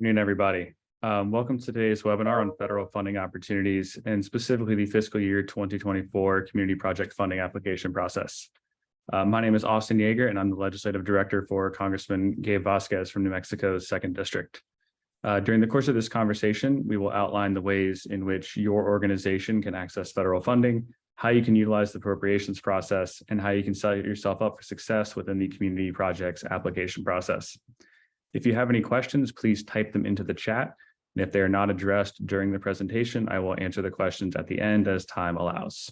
Afternoon, everybody. Welcome to today's webinar on federal funding opportunities and specifically the fiscal year 2024 community project funding application process. My name is Austin Yeager, and I'm the legislative director for Congressman Gabe Vasquez from New Mexico's 2nd District. During the course of this conversation, we will outline the ways in which your organization can access federal funding, how you can utilize the appropriations process, and how you can set yourself up for success within the community projects application process. If you have any questions, please type them into the chat. And if they are not addressed during the presentation, I will answer the questions at the end as time allows.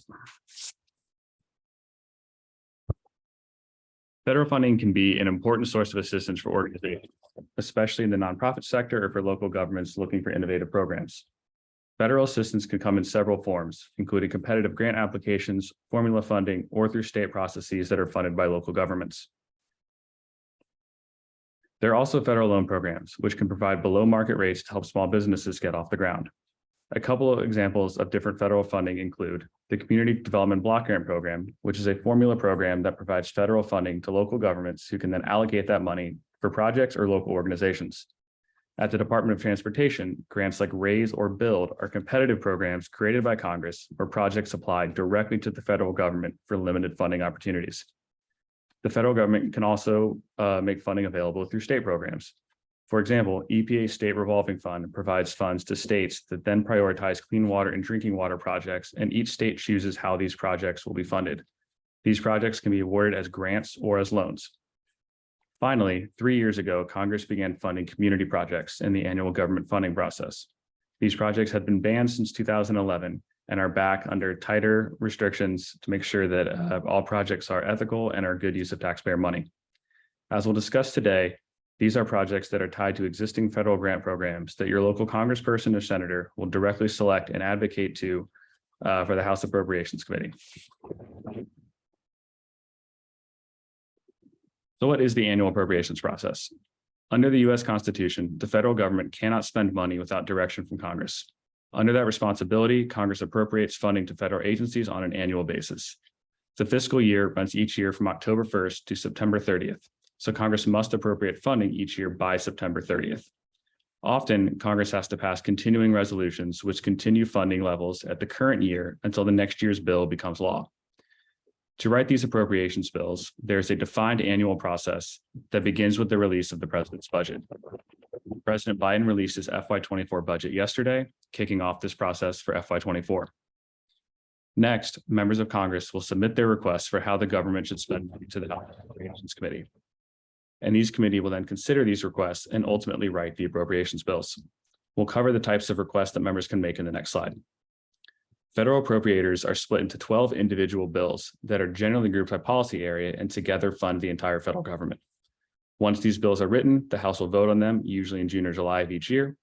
Federal funding can be an important source of assistance for organizations, especially in the nonprofit sector or for local governments looking for innovative programs. Federal assistance can come in several forms, including competitive grant applications, formula funding, or through state processes that are funded by local governments. There are also federal loan programs, which can provide below market rates to help small businesses get off the ground. A couple of examples of different federal funding include the Community Development Block Grant Program, which is a formula program that provides federal funding to local governments who can then allocate that money for projects or local organizations. At the Department of Transportation, grants like Raise or Build are competitive programs created by Congress where projects apply directly to the federal government for limited funding opportunities. The federal government can also make funding available through state programs. For example, EPA State Revolving Fund provides funds to states that then prioritize clean water and drinking water projects, and each state chooses how these projects will be funded. These projects can be awarded as grants or as loans. Finally, 3 years ago, Congress began funding community projects in the annual government funding process. These projects had been banned since 2011, and are back under tighter restrictions to make sure that all projects are ethical and are good use of taxpayer money. As we'll discuss today, these are projects that are tied to existing federal grant programs that your local congressperson or senator will directly select and advocate to for the House Appropriations Committee. So what is the annual appropriations process? Under the U.S. Constitution, the federal government cannot spend money without direction from Congress. Under that responsibility, Congress appropriates funding to federal agencies on an annual basis. The fiscal year runs each year from October 1st to September 30th, so Congress must appropriate funding each year by September 30th. Often, Congress has to pass continuing resolutions which continue funding levels at the current year until the next year's bill becomes law. To write these appropriations bills, there's a defined annual process that begins with the release of the president's budget. President Biden released his FY24 budget yesterday, kicking off this process for FY24. Next, members of Congress will submit their requests for how the government should spend money to the House Appropriations Committee. And these committee will then consider these requests and ultimately write the appropriations bills. We'll cover the types of requests that members can make in the next slide. Federal appropriators are split into 12 individual bills that are generally grouped by policy area and together fund the entire federal government. Once these bills are written, the House will vote on them, usually in June or July of each year,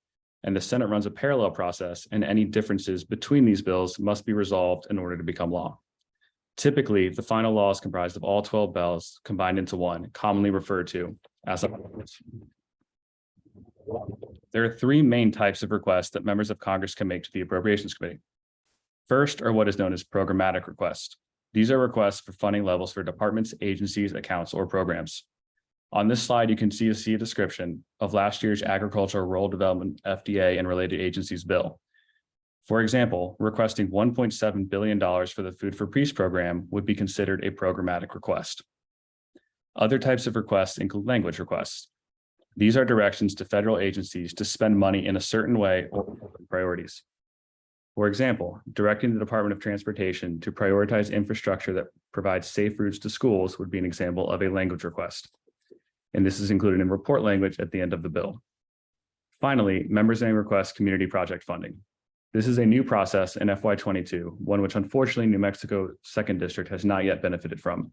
and the Senate runs a parallel process, and any differences between these bills must be resolved in order to become law. Typically, the final law is comprised of all 12 bills combined into one, commonly referred to as a. There are three main types of requests that members of Congress can make to the Appropriations Committee. First are what is known as programmatic requests. These are requests for funding levels for departments, agencies, accounts, or programs. On this slide, you can see a description of last year's Agricultural Rural Development FDA and related agencies bill. For example, requesting $1.7 billion for the Food for Peace program would be considered a programmatic request. Other types of requests include language requests. These are directions to federal agencies to spend money in a certain way or priorities. For example, directing the Department of Transportation to prioritize infrastructure that provides safe routes to schools would be an example of a language request. And this is included in report language at the end of the bill. Finally, members may request community project funding. This is a new process in FY22, one which unfortunately New Mexico 2nd District has not yet benefited from.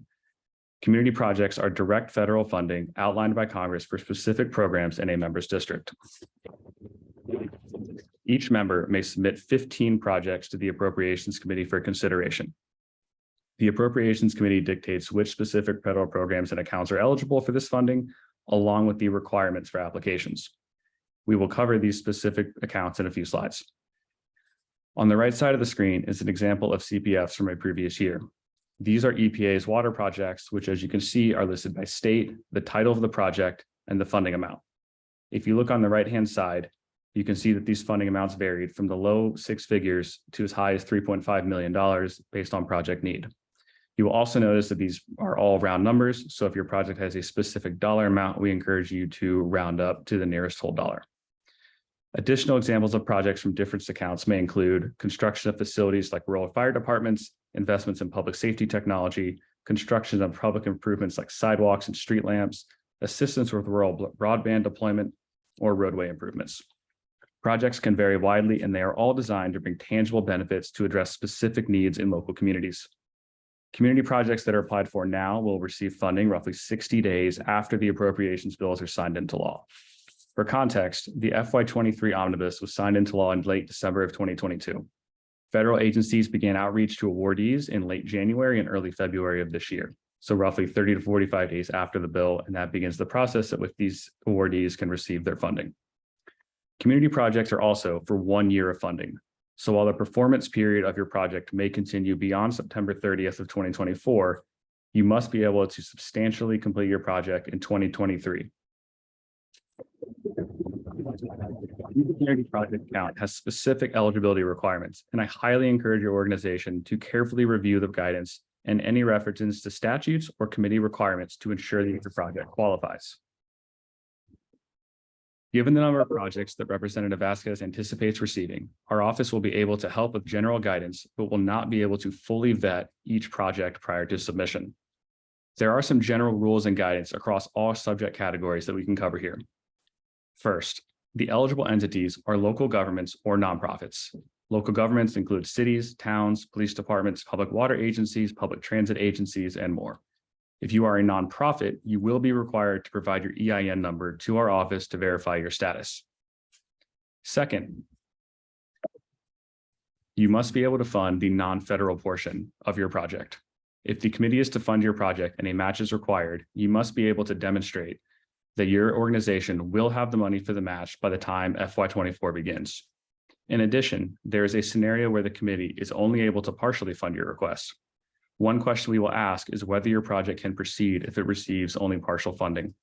Community projects are direct federal funding outlined by Congress for specific programs in a member's district. Each member may submit 15 projects to the Appropriations Committee for consideration. The Appropriations Committee dictates which specific federal programs and accounts are eligible for this funding, along with the requirements for applications. We will cover these specific accounts in a few slides. On the right side of the screen is an example of CPFs from a previous year. These are EPA's water projects, which, as you can see, are listed by state, the title of the project, and the funding amount. If you look on the right-hand side, you can see that these funding amounts varied from the low six figures to as high as $3.5 million based on project need. You will also notice that these are all round numbers. So if your project has a specific dollar amount, we encourage you to round up to the nearest whole dollar. Additional examples of projects from different accounts may include construction of facilities like rural fire departments, investments in public safety technology, construction of public improvements like sidewalks and street lamps, assistance with rural broadband deployment, or roadway improvements. Projects can vary widely, and they are all designed to bring tangible benefits to address specific needs in local communities. Community projects that are applied for now will receive funding roughly 60 days after the appropriations bills are signed into law. For context, the FY23 omnibus was signed into law in late December of 2022. Federal agencies began outreach to awardees in late January and early February of this year, so roughly 30 to 45 days after the bill, and that begins the process that with these awardees can receive their funding. Community projects are also for 1 year of funding. So while the performance period of your project may continue beyond September 30th of 2024, you must be able to substantially complete your project in 2023. The community project account has specific eligibility requirements, and I highly encourage your organization to carefully review the guidance and any references to statutes or committee requirements to ensure that your project qualifies. Given the number of projects that Representative Vasquez anticipates receiving, our office will be able to help with general guidance, but will not be able to fully vet each project prior to submission. There are some general rules and guidance across all subject categories that we can cover here. First, the eligible entities are local governments or nonprofits. Local governments include cities, towns, police departments, public water agencies, public transit agencies, and more. If you are a nonprofit, you will be required to provide your EIN number to our office to verify your status. Second, you must be able to fund the non-federal portion of your project. If the committee is to fund your project and a match is required, you must be able to demonstrate that your organization will have the money for the match by the time FY24 begins. In addition, there is a scenario where the committee is only able to partially fund your request. One question we will ask is whether your project can proceed if it receives only partial funding.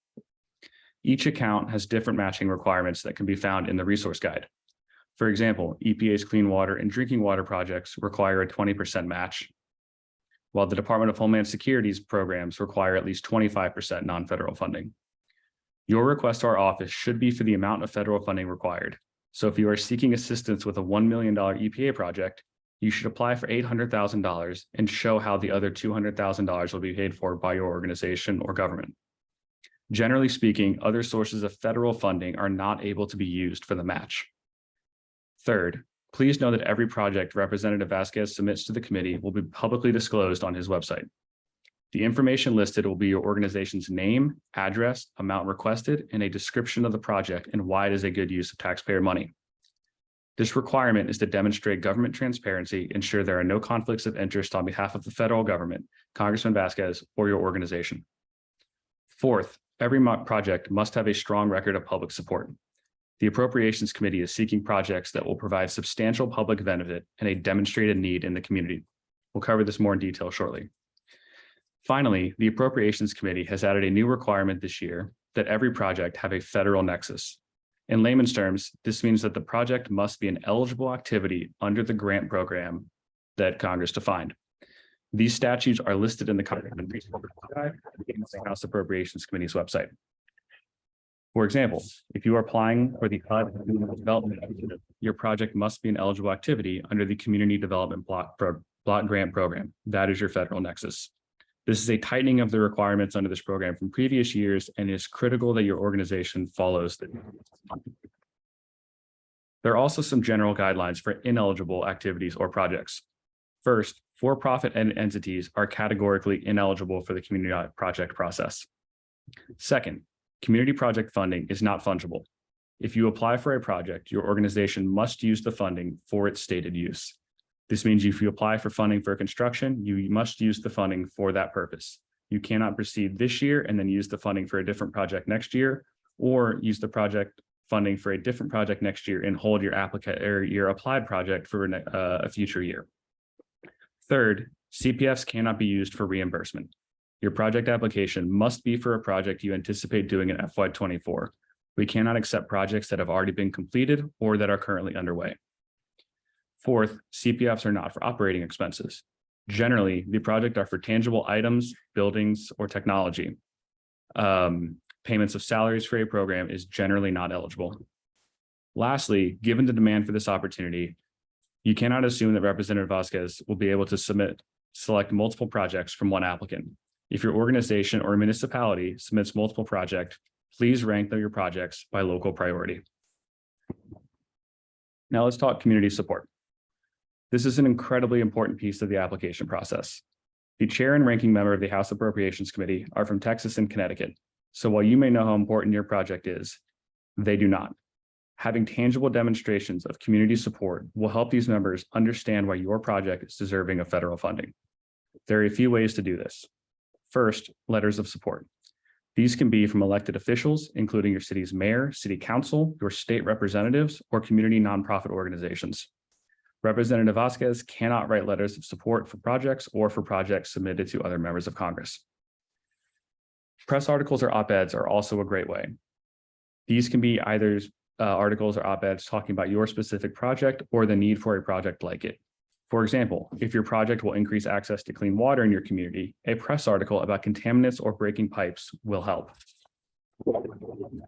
Each account has different matching requirements that can be found in the resource guide. For example, EPA's clean water and drinking water projects require a 20% match, while the Department of Homeland Security's programs require at least 25% non-federal funding. Your request to our office should be for the amount of federal funding required. So if you are seeking assistance with a $1 million EPA project, you should apply for $800,000 and show how the other $200,000 will be paid for by your organization or government. Generally speaking, other sources of federal funding are not able to be used for the match. Third, please know that every project Representative Vasquez submits to the committee will be publicly disclosed on his website. The information listed will be your organization's name, address, amount requested, and a description of the project and why it is a good use of taxpayer money. This requirement is to demonstrate government transparency, ensure there are no conflicts of interest on behalf of the federal government, Congressman Vasquez, or your organization. Fourth, every project must have a strong record of public support. The Appropriations Committee is seeking projects that will provide substantial public benefit and a demonstrated need in the community. We'll cover this more in detail shortly. Finally, the Appropriations Committee has added a new requirement this year that every project have a federal nexus. In layman's terms, this means that the project must be an eligible activity under the grant program that Congress defined. These statutes are listed in the House Appropriations Committee's website. For example, if you are applying for the HUD Development Initiative, your project must be an eligible activity under the Community Development Block Grant Program. That is your federal nexus. This is a tightening of the requirements under this program from previous years, and it is critical that your organization follows them. There are also some general guidelines for ineligible activities or projects. First, for-profit entities are categorically ineligible for the community project process. Second, community project funding is not fungible. If you apply for a project, your organization must use the funding for its stated use. This means if you apply for funding for construction, you must use the funding for that purpose. You cannot proceed this year and then use the funding for a different project next year, or use the project funding for a different project next year and hold your applied project for a future year. Third, CPFs cannot be used for reimbursement. Your project application must be for a project you anticipate doing in FY24. We cannot accept projects that have already been completed or that are currently underway. Fourth, CPFs are not for operating expenses. Generally, the project are for tangible items, buildings, or technology. Payments of salaries for a program is generally not eligible. Lastly, given the demand for this opportunity, you cannot assume that Representative Vasquez will be able to select multiple projects from one applicant. If your organization or municipality submits multiple projects, please rank your projects by local priority. Now let's talk community support. This is an incredibly important piece of the application process. The chair and ranking member of the House Appropriations Committee are from Texas and Connecticut. So while you may know how important your project is, they do not. Having tangible demonstrations of community support will help these members understand why your project is deserving of federal funding. There are a few ways to do this. First, letters of support. These can be from elected officials, including your city's mayor, city council, your state representatives, or community nonprofit organizations. Representative Vasquez cannot write letters of support for projects or for projects submitted to other members of Congress. Press articles or op-eds are also a great way. These can be either articles or op-eds talking about your specific project or the need for a project like it. For example, if your project will increase access to clean water in your community, a press article about contaminants or breaking pipes will help.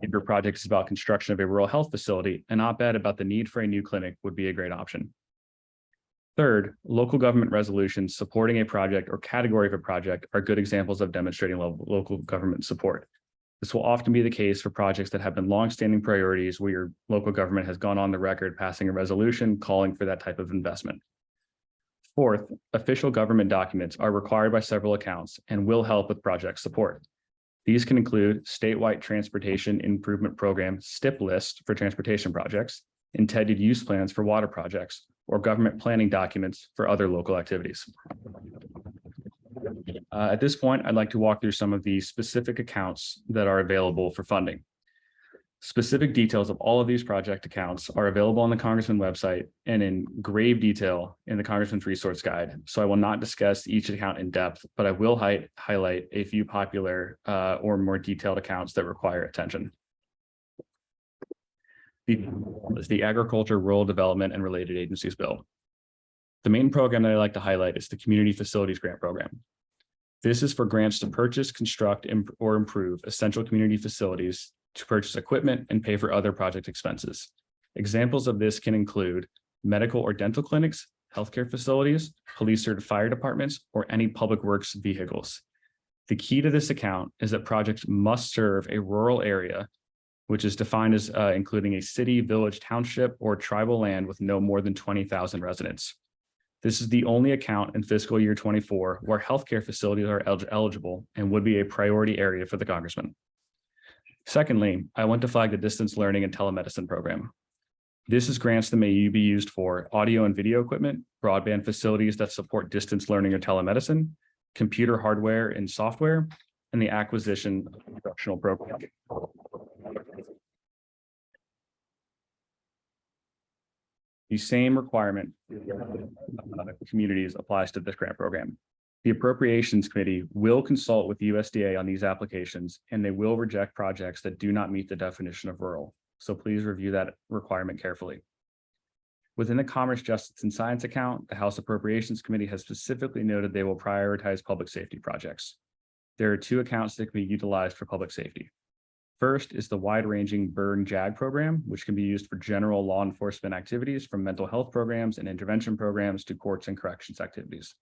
If your project is about construction of a rural health facility, an op-ed about the need for a new clinic would be a great option. Third, local government resolutions supporting a project or category of a project are good examples of demonstrating local government support. This will often be the case for projects that have been longstanding priorities where your local government has gone on the record passing a resolution calling for that type of investment. Fourth, official government documents are required by several accounts and will help with project support. These can include statewide transportation improvement program STIP list for transportation projects, intended use plans for water projects, or government planning documents for other local activities. At this point, I'd like to walk through some of the specific accounts that are available for funding. Specific details of all of these project accounts are available on the Congressman website and in grave detail in the Congressman's Resource Guide. So I will not discuss each account in depth, but I will highlight a few popular or more detailed accounts that require attention. The Agriculture, Rural Development, and Related Agencies Bill. The main program that I like to highlight is the Community Facilities Grant Program. This is for grants to purchase, construct, or improve essential community facilities, to purchase equipment, and pay for other project expenses. Examples of this can include medical or dental clinics, healthcare facilities, police or fire departments, or any public works vehicles. The key to this account is that projects must serve a rural area, which is defined as including a city, village, township, or tribal land with no more than 20,000 residents. This is the only account in fiscal year 24 where healthcare facilities are eligible and would be a priority area for the Congressman. Secondly, I want to flag the Distance Learning and Telemedicine Program. This is grants that may be used for audio and video equipment, broadband facilities that support distance learning or telemedicine, computer hardware and software, and the acquisition of instructional programming. The same requirement communities applies to this grant program. The Appropriations Committee will consult with the USDA on these applications, and they will reject projects that do not meet the definition of rural. So please review that requirement carefully. Within the Commerce, Justice, and Science account, the House Appropriations Committee has specifically noted they will prioritize public safety projects. There are two accounts that can be utilized for public safety. First is the wide-ranging Burn JAG program, which can be used for general law enforcement activities from mental health programs and intervention programs to courts and corrections activities.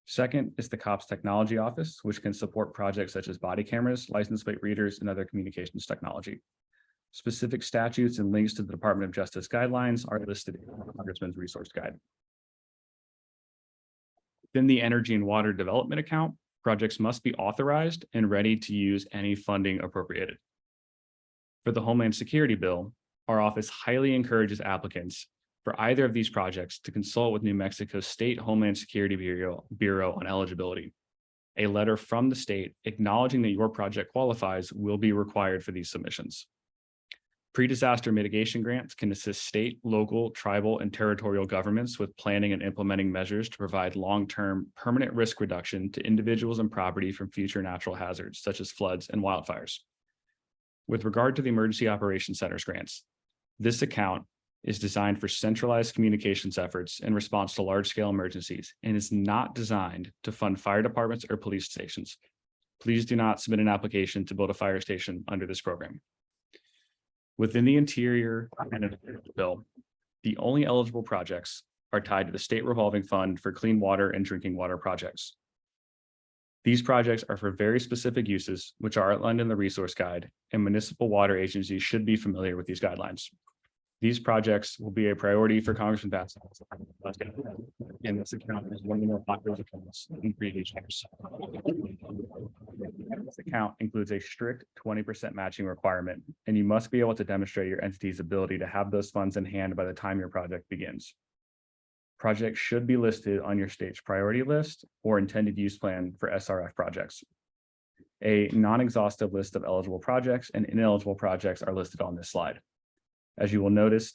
Second is the COPS Technology Office, which can support projects such as body cameras, license plate readers, and other communications technology. Specific statutes and links to the Department of Justice guidelines are listed in the Congressman's Resource Guide. Within the Energy and Water Development account, projects must be authorized and ready to use any funding appropriated. For the Homeland Security Bill, our office highly encourages applicants for either of these projects to consult with New Mexico State Homeland Security Bureau on eligibility. A letter from the state acknowledging that your project qualifies will be required for these submissions. Pre-disaster mitigation grants can assist state, local, tribal, and territorial governments with planning and implementing measures to provide long-term permanent risk reduction to individuals and property from future natural hazards, such as floods and wildfires. With regard to the Emergency Operations Centers grants, this account is designed for centralized communications efforts in response to large-scale emergencies and is not designed to fund fire departments or police stations. Please do not submit an application to build a fire station under this program. Within the Interior and bill, the only eligible projects are tied to the state revolving fund for clean water and drinking water projects. These projects are for very specific uses, which are outlined in the resource guide, and municipal water agencies should be familiar with these guidelines. These projects will be a priority for Congressman Vasquez, and this account is one of the more popular accounts in previous years. This account includes a strict 20% matching requirement, and you must be able to demonstrate your entity's ability to have those funds in hand by the time your project begins. Projects should be listed on your state's priority list or intended use plan for SRF projects. A non-exhaustive list of eligible projects and ineligible projects are listed on this slide. As you will notice,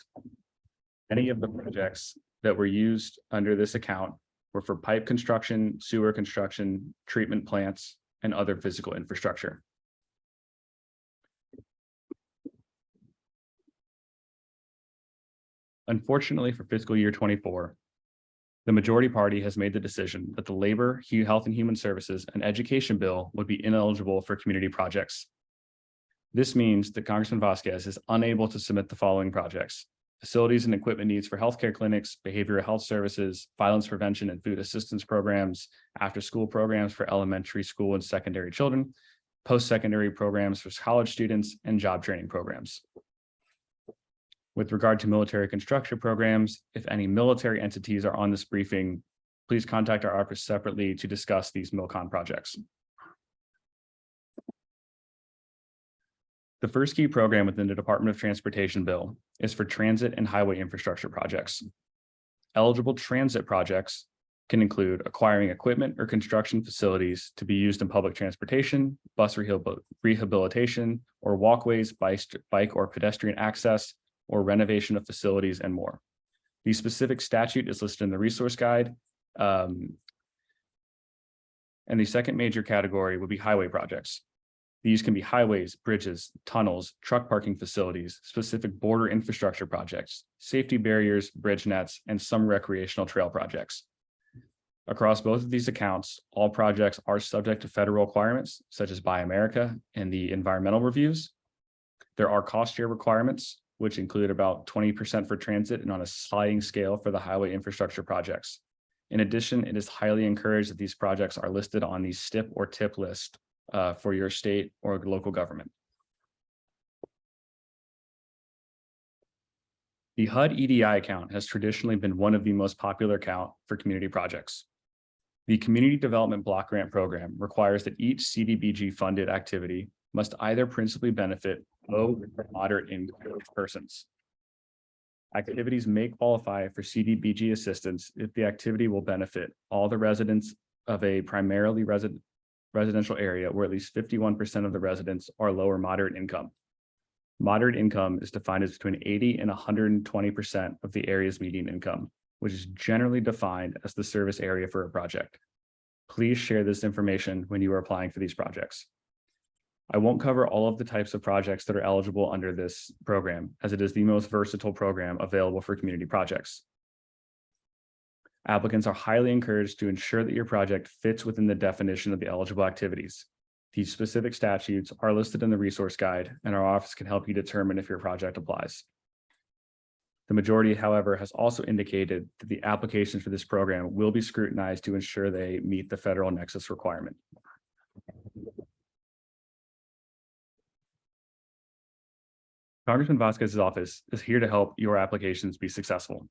any of the projects that were used under this account were for pipe construction, sewer construction, treatment plants, and other physical infrastructure. Unfortunately for fiscal year 24, the majority party has made the decision that the Labor, Health and Human Services, and Education bill would be ineligible for community projects. This means that Congressman Vasquez is unable to submit the following projects: facilities and equipment needs for healthcare clinics, behavioral health services, violence prevention and food assistance programs, after-school programs for elementary school and secondary children, post-secondary programs for college students, and job training programs. With regard to military construction programs, if any military entities are on this briefing, please contact our office separately to discuss these MilCon projects. The first key program within the Department of Transportation bill is for transit and highway infrastructure projects. Eligible transit projects can include acquiring equipment or construction facilities to be used in public transportation, bus rehabilitation, or walkways, bike or pedestrian access, or renovation of facilities, and more. The specific statute is listed in the resource guide. And the second major category would be highway projects. These can be highways, bridges, tunnels, truck parking facilities, specific border infrastructure projects, safety barriers, bridge nets, and some recreational trail projects. Across both of these accounts, all projects are subject to federal requirements, such as Buy America and the environmental reviews. There are cost share requirements, which include about 20% for transit and on a sliding scale for the highway infrastructure projects. In addition, it is highly encouraged that these projects are listed on the STIP or TIP list for your state or local government. The HUD EDI account has traditionally been one of the most popular account for community projects. The Community Development Block Grant Program requires that each CDBG funded activity must either principally benefit low or moderate income persons. Activities may qualify for CDBG assistance if the activity will benefit all the residents of a primarily residential area where at least 51% of the residents are low or moderate income. Moderate income is defined as between 80 and 120% of the area's median income, which is generally defined as the service area for a project. Please share this information when you are applying for these projects. I won't cover all of the types of projects that are eligible under this program, as it is the most versatile program available for community projects. Applicants are highly encouraged to ensure that your project fits within the definition of the eligible activities. These specific statutes are listed in the resource guide, and our office can help you determine if your project applies. The majority, however, has also indicated that the applications for this program will be scrutinized to ensure they meet the federal nexus requirement. Congressman Vasquez's office is here to help your applications be successful.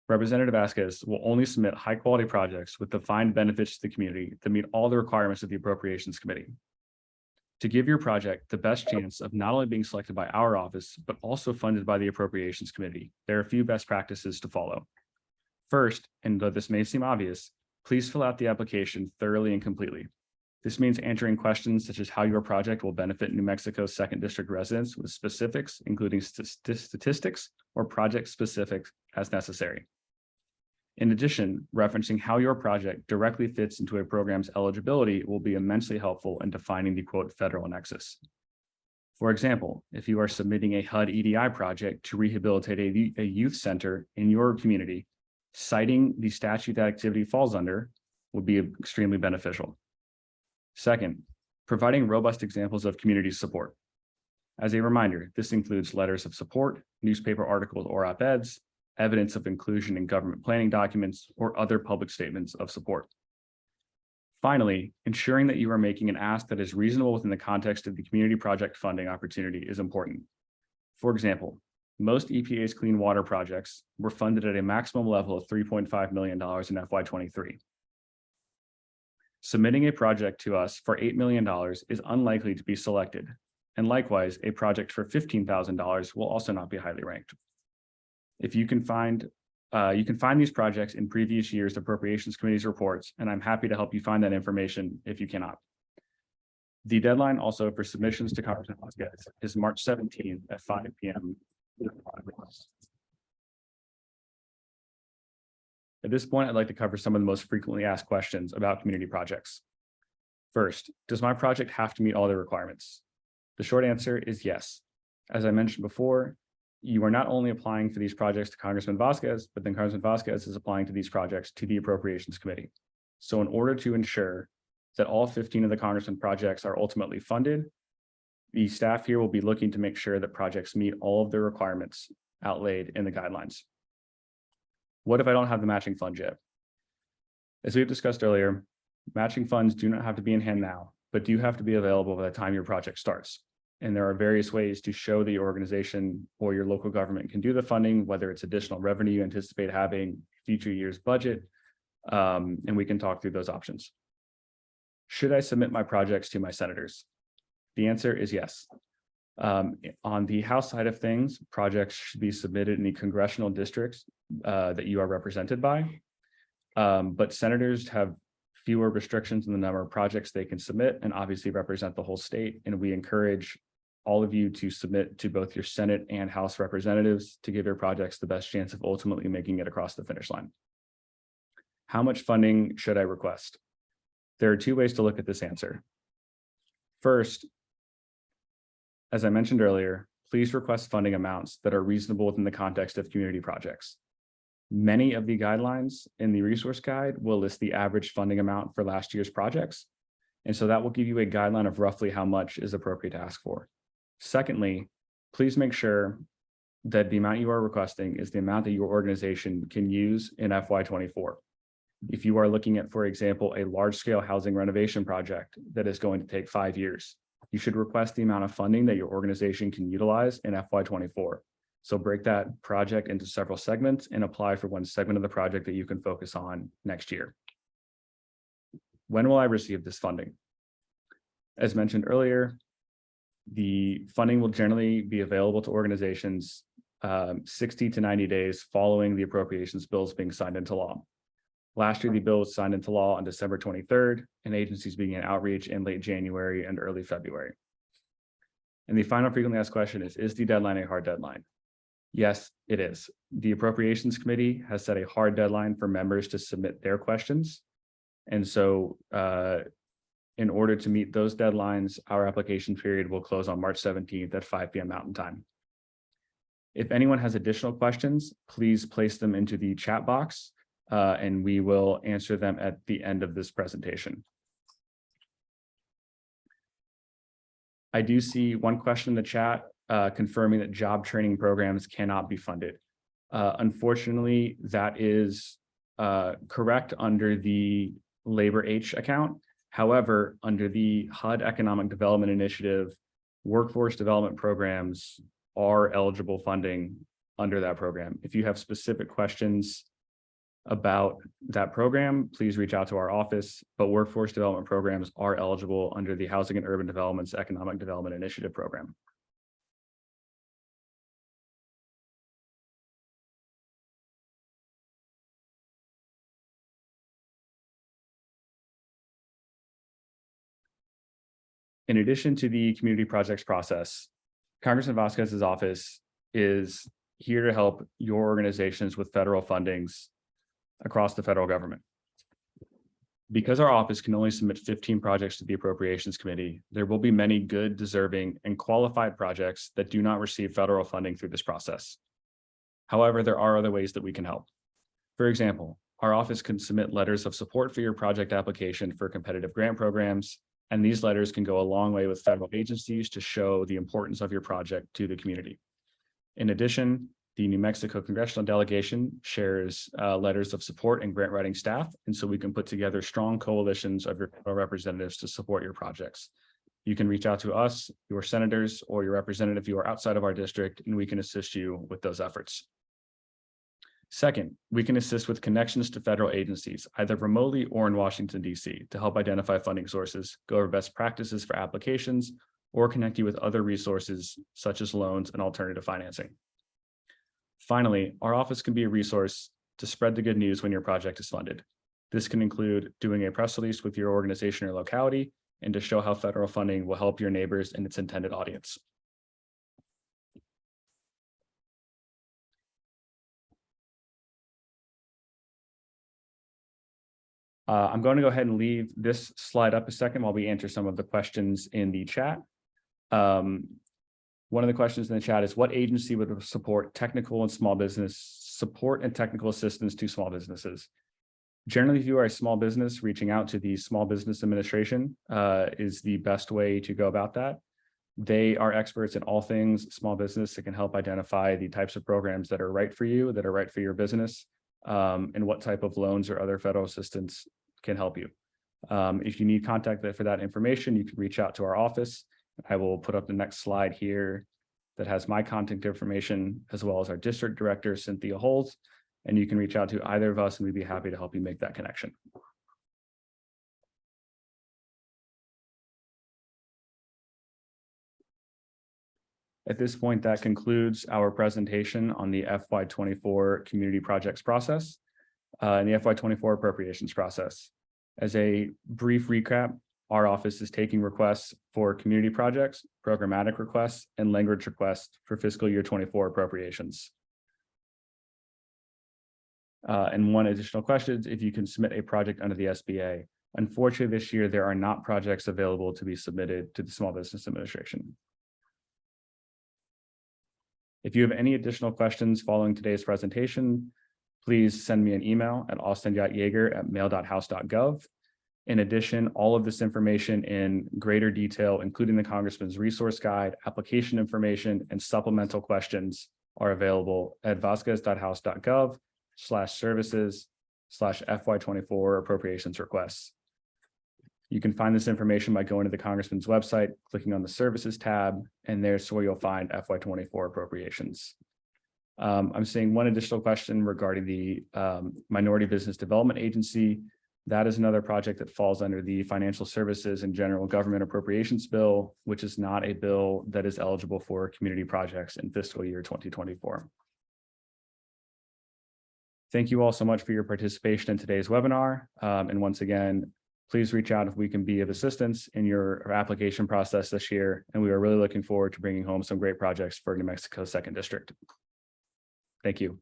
Representative Vasquez will only submit high-quality projects with defined benefits to the community that meet all the requirements of the Appropriations Committee. To give your project the best chance of not only being selected by our office, but also funded by the Appropriations Committee, there are a few best practices to follow. First, and though this may seem obvious, please fill out the application thoroughly and completely. This means answering questions such as how your project will benefit New Mexico's 2nd District residents with specifics, including statistics or project specifics as necessary. In addition, referencing how your project directly fits into a program's eligibility will be immensely helpful in defining the quote federal nexus. For example, if you are submitting a HUD EDI project to rehabilitate a youth center in your community, citing the statute that activity falls under would be extremely beneficial. Second, providing robust examples of community support. As a reminder, this includes letters of support, newspaper articles or op-eds, evidence of inclusion in government planning documents, or other public statements of support. Finally, ensuring that you are making an ask that is reasonable within the context of the community project funding opportunity is important. For example, most EPA's clean water projects were funded at a maximum level of $3.5 million in FY23. Submitting a project to us for $8 million is unlikely to be selected, and likewise, a project for $15,000 will also not be highly ranked. If you can find these projects in previous years' Appropriations Committee's reports, and I'm happy to help you find that information if you cannot. The deadline also for submissions to Congressman Vasquez is March 17th at 5 p.m. At this point, I'd like to cover some of the most frequently asked questions about community projects. First, does my project have to meet all the requirements? The short answer is yes. As I mentioned before, you are not only applying for these projects to Congressman Vasquez, but then Congressman Vasquez is applying to these projects to the Appropriations Committee. So in order to ensure that all 15 of the Congressman projects are ultimately funded, the staff here will be looking to make sure that projects meet all of the requirements outlaid in the guidelines. What if I don't have the matching funds yet? As we've discussed earlier, matching funds do not have to be in hand now, but do have to be available by the time your project starts. And there are various ways to show that your organization or your local government can do the funding, whether it's additional revenue you anticipate having, future year's budget, and we can talk through those options. Should I submit my projects to my senators? The answer is yes. On the House side of things, projects should be submitted in the congressional districts that you are represented by, but senators have fewer restrictions in the number of projects they can submit and obviously represent the whole state. And we encourage all of you to submit to both your Senate and House representatives to give your projects the best chance of ultimately making it across the finish line. How much funding should I request? There are two ways to look at this answer. First, as I mentioned earlier, please request funding amounts that are reasonable within the context of community projects. Many of the guidelines in the resource guide will list the average funding amount for last year's projects. And so that will give you a guideline of roughly how much is appropriate to ask for. Secondly, please make sure that the amount you are requesting is the amount that your organization can use in FY24. If you are looking at, for example, a large-scale housing renovation project that is going to take 5 years, you should request the amount of funding that your organization can utilize in FY24. So break that project into several segments and apply for one segment of the project that you can focus on next year. When will I receive this funding? As mentioned earlier, the funding will generally be available to organizations 60 to 90 days following the appropriations bills being signed into law. Last year, the bill was signed into law on December 23rd, and agencies began outreach in late January and early February. And the final frequently asked question is the deadline a hard deadline? Yes, it is. The Appropriations Committee has set a hard deadline for members to submit their questions. And so in order to meet those deadlines, our application period will close on March 17th at 5 p.m. Mountain Time. If anyone has additional questions, please place them into the chat box and we will answer them at the end of this presentation. I do see one question in the chat confirming that job training programs cannot be funded. Unfortunately, that is correct under the Labor H account. However, under the HUD Economic Development Initiative, workforce development programs are eligible funding under that program. If you have specific questions about that program, please reach out to our office, but workforce development programs are eligible under the Housing and Urban Development's Economic Development Initiative program. In addition to the community projects process, Congressman Vasquez's office is here to help your organizations with federal fundings across the federal government. Because our office can only submit 15 projects to the Appropriations Committee, there will be many good, deserving, and qualified projects that do not receive federal funding through this process. However, there are other ways that we can help. For example, our office can submit letters of support for your project application for competitive grant programs, and these letters can go a long way with federal agencies to show the importance of your project to the community. In addition, the New Mexico Congressional Delegation shares letters of support and grant writing staff, and so we can put together strong coalitions of your federal representatives to support your projects. You can reach out to us, your senators, or your representative if you are outside of our district, and we can assist you with those efforts. Second, we can assist with connections to federal agencies, either remotely or in Washington, D.C., to help identify funding sources, go over best practices for applications, or connect you with other resources such as loans and alternative financing. Finally, our office can be a resource to spread the good news when your project is funded. This can include doing a press release with your organization or locality and to show how federal funding will help your neighbors and its intended audience. I'm going to go ahead and leave this slide up a second while we answer some of the questions in the chat. One of the questions in the chat is, what agency would support technical and small business support and technical assistance to small businesses? Generally, if you are a small business, reaching out to the Small Business Administration is the best way to go about that. They are experts in all things small business that can help identify the types of programs that are right for you, that are right for your business, and what type of loans or other federal assistance can help you. If you need contact for that information, you can reach out to our office. I will put up the next slide here that has my contact information, as well as our district director, Cynthia Holtz, and you can reach out to either of us and we'd be happy to help you make that connection. At this point, that concludes our presentation on the FY24 community projects process and the FY24 appropriations process. As a brief recap, our office is taking requests for community projects, programmatic requests, and language requests for fiscal year 24 appropriations. And one additional question, if you can submit a project under the SBA. Unfortunately, this year, there are not projects available to be submitted to the Small Business Administration. If you have any additional questions following today's presentation, please send me an email at austin.yeager@mail.house.gov. In addition, all of this information in greater detail, including the Congressman's resource guide, application information, and supplemental questions are available at vasquez.house.gov/services/FY24 appropriations requests. You can find this information by going to the Congressman's website, clicking on the services tab, and there's where you'll find FY24 appropriations. I'm seeing one additional question regarding the Minority Business Development Agency. That is another project that falls under the Financial Services and General Government Appropriations Bill, which is not a bill that is eligible for community projects in fiscal year 2024. Thank you all so much for your participation in today's webinar. And once again, please reach out if we can be of assistance in your application process this year. And we are really looking forward to bringing home some great projects for New Mexico's 2nd District. Thank you.